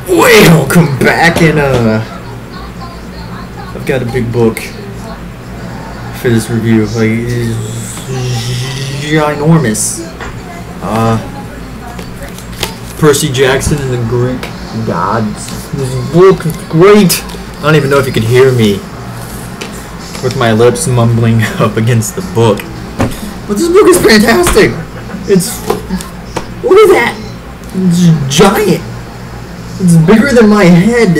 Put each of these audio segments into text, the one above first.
Welcome back, and I've got a big book for this review. Like, it's ginormous. Percy Jackson and the Greek Gods. This book is great. I don't even know if you could hear me with my lips mumbling up against the book. But this book is fantastic. Look at that. It's giant. It's bigger than my head.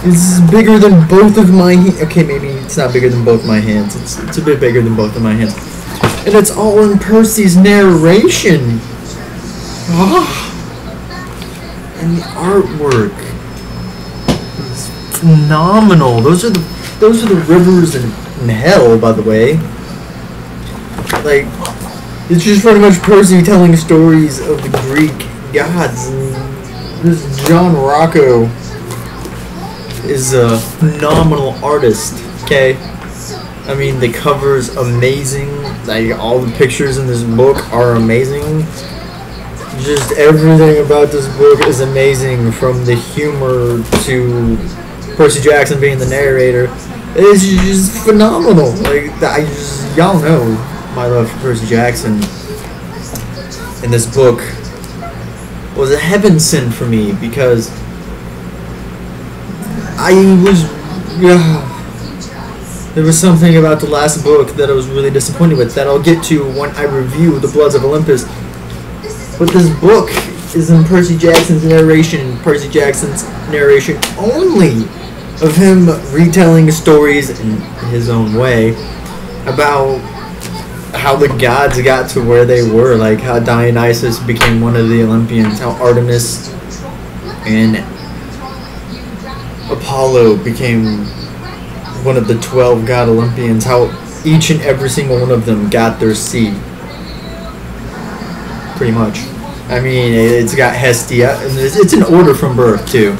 It's bigger than both of my okay, maybe it's not bigger than both my hands. It's a bit bigger than both of my hands. And it's all in Percy's narration. And the artwork is phenomenal. Those are the rivers in hell, by the way. Like, it's just pretty much Percy telling stories of the Greek gods. This John Rocco is a phenomenal artist, okay? I mean, the cover's amazing. Like, all the pictures in this book are amazing. Just everything about this book is amazing, from the humor to Percy Jackson being the narrator. It's just phenomenal. Like, y'all know my love for Percy Jackson. And this book was a heaven sent for me, because there was something about the last book that I was really disappointed with, that I'll get to when I review The Bloods of Olympus. But this book is in Percy Jackson's narration only, of him retelling stories in his own way about how the gods got to where they were, like how Dionysus became one of the Olympians, how Artemis and Apollo became one of the 12 god Olympians, how each and every single one of them got their seed. Pretty much. I mean, it's got Hestia, and it's an order from birth too.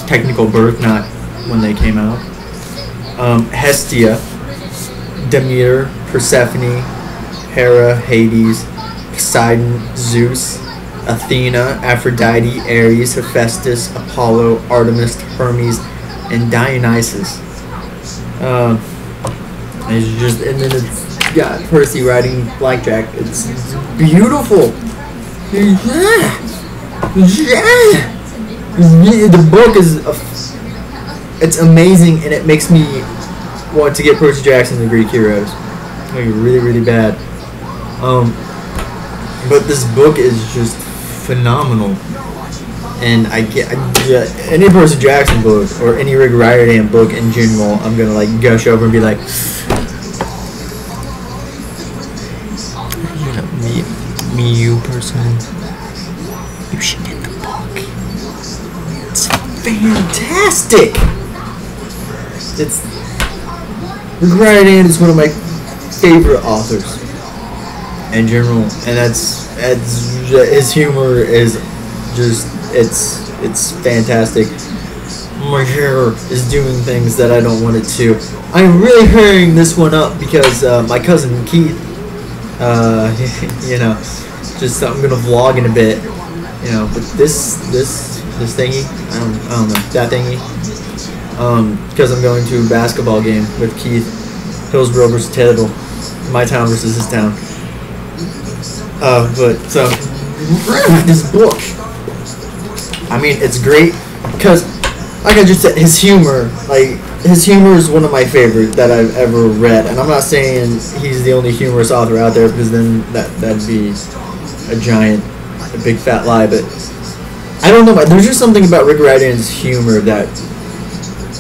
Technical birth, not when they came out. Hestia, Demeter, Persephone, Hera, Hades, Poseidon, Zeus, Athena, Aphrodite, Ares, Hephaestus, Apollo, Artemis, Hermes, and Dionysus. And then it's got Percy riding blackjack. It's beautiful. The book is it's amazing, and it makes me want to get Percy Jackson the Greek Heroes. Like, really, really bad. But this book is just phenomenal, and any Percy Jackson book or any Rick Riordan book in general, I'm gonna like gush over and be like, you know, you personally, you should get the book. It's fantastic. Rick Riordan is one of my favorite authors in general, and that's his humor is just it's fantastic. My hair is doing things that I don't want it to. I'm really hurrying this one up because my cousin Keith, you know, just I'm gonna vlog in a bit, you know. But this thingy, I don't know, that thingy, because I'm going to a basketball game with Keith, Hillsborough versus Taylorville, my town versus his town. But so this book, I mean, it's great because, like I just said, his humor is one of my favorite that I've ever read. And I'm not saying he's the only humorous author out there, because then that'd be a big fat lie. But I don't know, there's just something about Rick Riordan's humor that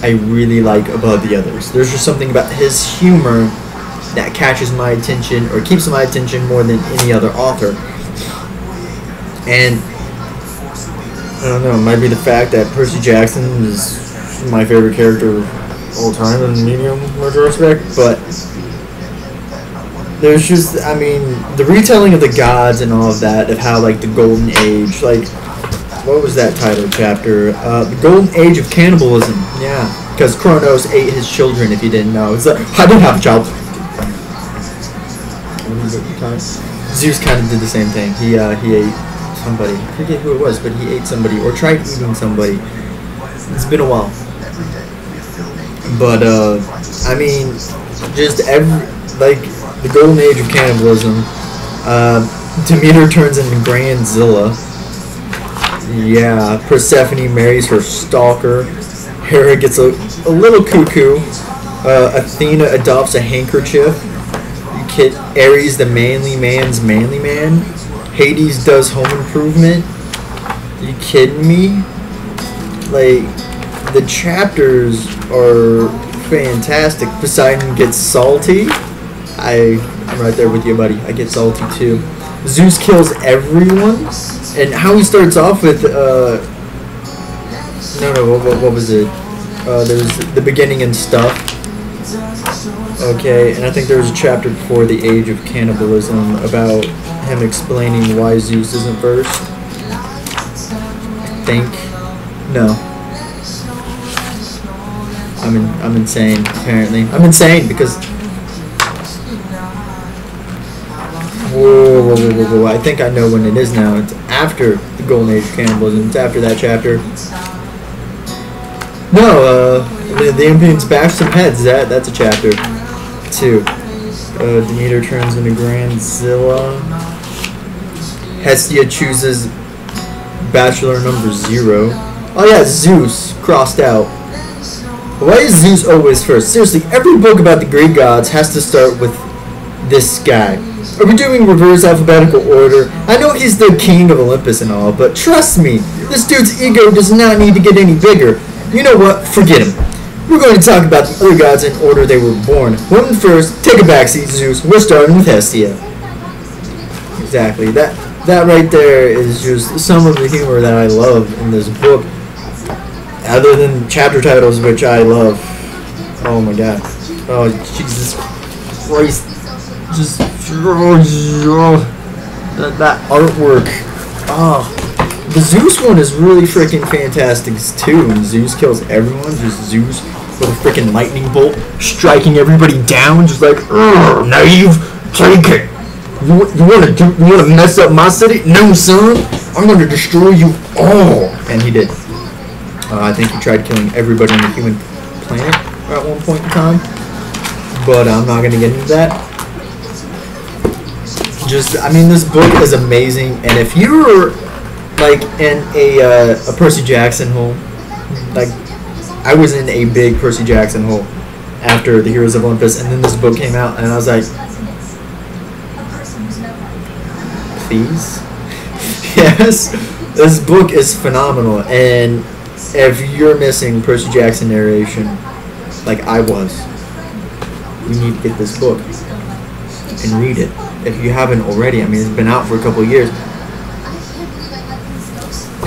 I really like above the others. There's just something about his humor that catches my attention, or keeps my attention more than any other author. And I don't know, it might be the fact that Percy Jackson is my favorite character of all time in medium retrospect, but there's just, I mean, the retelling of the gods and all of that, of how, like, the Golden Age, like, what was that title chapter? The Golden Age of Cannibalism, yeah, because Kronos ate his children, if you didn't know. It's like, I didn't have a child. Zeus kind of did the same thing. He ate somebody. I forget who it was, but he ate somebody or tried eating somebody. It's been a while. But I mean, just like the golden age of cannibalism. Demeter turns into Grandzilla. Yeah, Persephone marries her stalker. Hera gets a little cuckoo. Athena adopts a handkerchief. Ares, the manly man's manly man. Hades does home improvement. Are you kidding me? Like, the chapters are fantastic. Poseidon gets salty. I'm right there with you, buddy. I get salty too. Zeus kills everyone. And how he starts off with, what was it? There's the beginning and stuff. Okay, and I think there was a chapter before the age of cannibalism about him explaining why Zeus isn't first. I think. No. I'm insane, apparently. I'm insane because... Whoa. I think I know when it is now. It's after the Golden Age of Cannibalism. It's after that chapter. No, the Olympians bash some heads. That's a chapter 2. Demeter turns into Grandzilla. Hestia chooses bachelor number 0. Oh yeah, Zeus crossed out. Why is Zeus always first? Seriously, every book about the Greek gods has to start with this guy. Are we doing reverse alphabetical order? I know he's the king of Olympus and all, but trust me, this dude's ego does not need to get any bigger. You know what? Forget him. We're going to talk about the other gods in order they were born. Women first, take a backseat, Zeus. We're starting with Hestia. Exactly. That right there is just some of the humor that I love in this book. Other than chapter titles, which I love. Oh my god. Oh, Jesus Christ. Just... that artwork. Oh. The Zeus one is really freaking fantastic too. And Zeus kills everyone. Just Zeus with a freaking lightning bolt striking everybody down. Just like, now you've taken. You want to mess up my city? No, son. I'm going to destroy you all. And he did. I think he tried killing everybody on the human planet at one point in time. But I'm not going to get into that. I mean, this book is amazing. And if you're, like, in a Percy Jackson hole, like, I was in a big Percy Jackson hole after the Heroes of Olympus, and then this book came out, and I was like, please? Yes? This book is phenomenal, and if you're missing Percy Jackson narration, like I was, you need to get this book and read it if you haven't already. I mean, it's been out for a couple of years,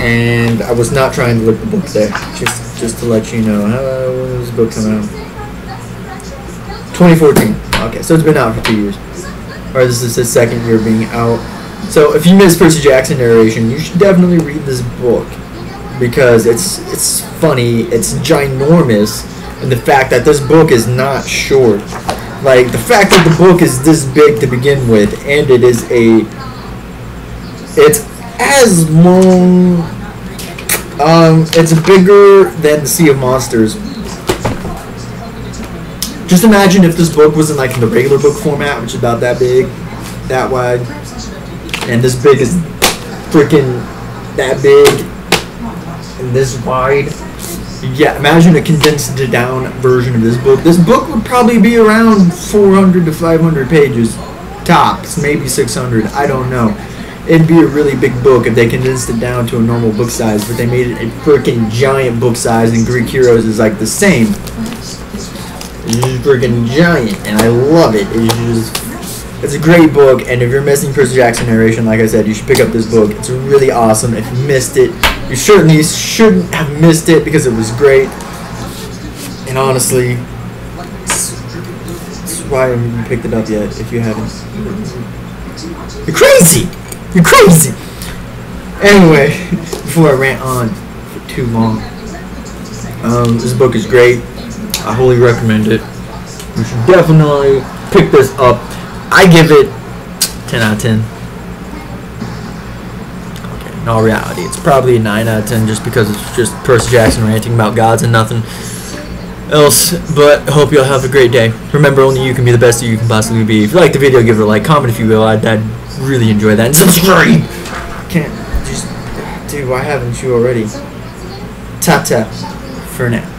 and I was not trying to look the book there, just to let you know. When did this book come out? 2014. Okay, so it's been out for 2 years, or this is his second year being out. So if you miss Percy Jackson narration, you should definitely read this book. Because it's funny, it's ginormous, and the fact that this book is not short. Like, the fact that the book is this big to begin with, and it's as long, it's bigger than the Sea of Monsters. Just imagine if this book was in like the regular book format, which is about that big, that wide, and this big is freaking that big. And this wide. Yeah, imagine a condensed down version of this book. This book would probably be around 400 to 500 pages tops, maybe 600, I don't know. It'd be a really big book if they condensed it down to a normal book size, but they made it a freaking giant book size, and Greek Heroes is like the same. It's just freaking giant, and I love it. It's a great book, and if you're missing Percy Jackson narration, like I said, you should pick up this book. It's really awesome. If you missed it, you certainly shouldn't have missed it because it was great. And honestly, that's why I haven't picked it up yet, if you haven't. You're crazy! You're crazy! Anyway, before I rant on for too long, this book is great. I wholly recommend it. You should definitely pick this up. I give it 10 out of 10. Okay. In all reality, it's probably a 9 out of 10 just because it's just Percy Jackson ranting about gods and nothing else. But hope y'all have a great day. Remember, only you can be the best you can possibly be. If you like the video, give it a like, comment if you will. I'd really enjoy that, and subscribe. Can't just, dude. Why haven't you already? Tap tap for now.